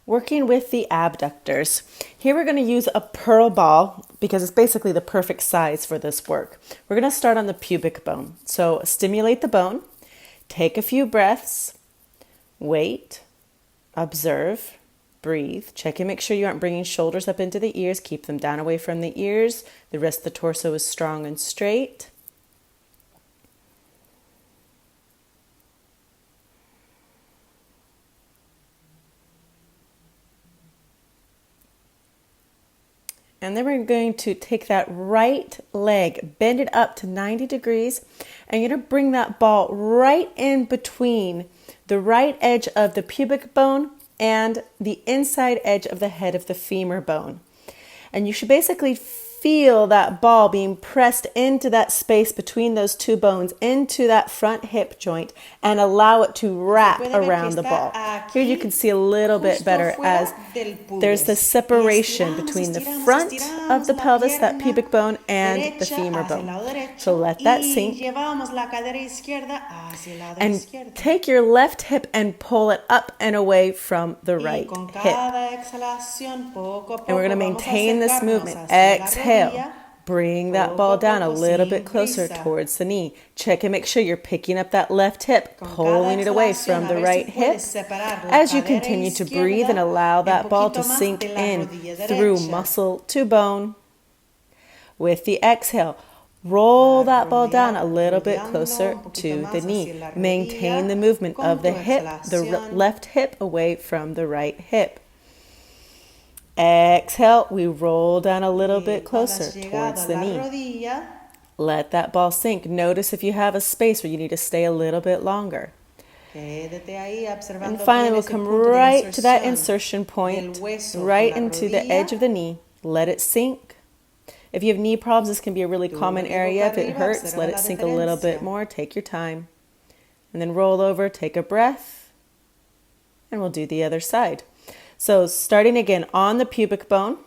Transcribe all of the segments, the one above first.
Working with the abductors. Here we're going to use a pearl ball because it's basically the perfect size for this work. We're going to start on the pubic bone. So stimulate the bone, take a few breaths, wait, observe, breathe, check and make sure you aren't bringing shoulders up into the ears, keep them down away from the ears. The rest of the torso is strong and straight. And then we're going to take that right leg, bend it up to 90 degrees, and you're going to bring that ball right in between the right edge of the pubic bone and the inside edge of the head of the femur bone. And you should basically feel that ball being pressed into that space between those two bones, into that front hip joint, and allow it to wrap around the ball. Here you can see a little bit better as there's the separation between the front of the pelvis, that pubic bone, and the femur bone. So let that sink. And take your left hip and pull it up and away from the right hip. And we're going to maintain this movement. Exhale. Bring that ball down a little bit closer towards the knee. Check and make sure you're picking up that left hip, pulling it away from the right hip as you continue to breathe and allow that ball to sink in through muscle to bone. With the exhale, roll that ball down a little bit closer to the knee. Maintain the movement of the hip, the left hip away from the right hip. Exhale, we roll down a little bit closer towards the knee. Let that ball sink. Notice if you have a space where you need to stay a little bit longer. And finally, we'll come right to that insertion point, right into the edge of the knee. Let it sink. If you have knee problems, this can be a really common area. If it hurts, let it sink a little bit more. Take your time. And then roll over, take a breath, and we'll do the other side. So starting again on the pubic bone,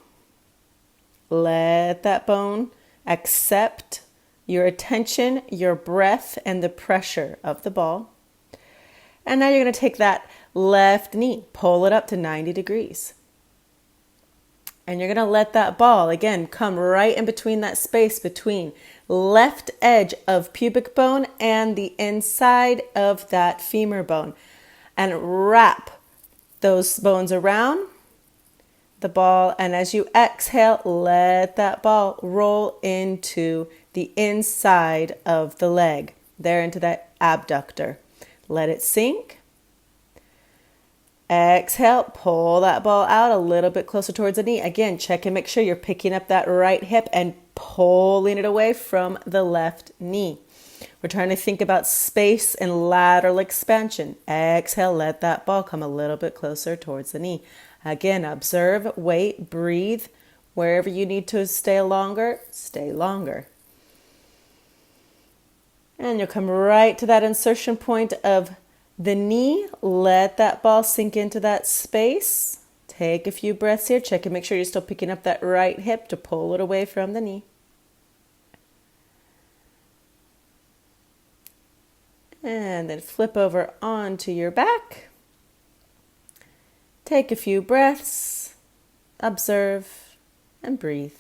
let that bone accept your attention, your breath, and the pressure of the ball. And now you're going to take that left knee, pull it up to 90 degrees. And you're going to let that ball, again, come right in between that space between left edge of pubic bone and the inside of that femur bone. And wrap those bones around the ball, and as you exhale, let that ball roll into the inside of the leg, there into that abductor. Let it sink. Exhale, pull that ball out a little bit closer towards the knee. Again, check and make sure you're picking up that right hip and pulling it away from the left knee. We're trying to think about space and lateral expansion. Exhale, let that ball come a little bit closer towards the knee. Again, observe, wait, breathe. Wherever you need to stay longer, stay longer. And you'll come right to that insertion point of the knee. Let that ball sink into that space. Take a few breaths here. Check and make sure you're still picking up that right hip to pull it away from the knee. And then flip over onto your back. Take a few breaths, observe, and breathe.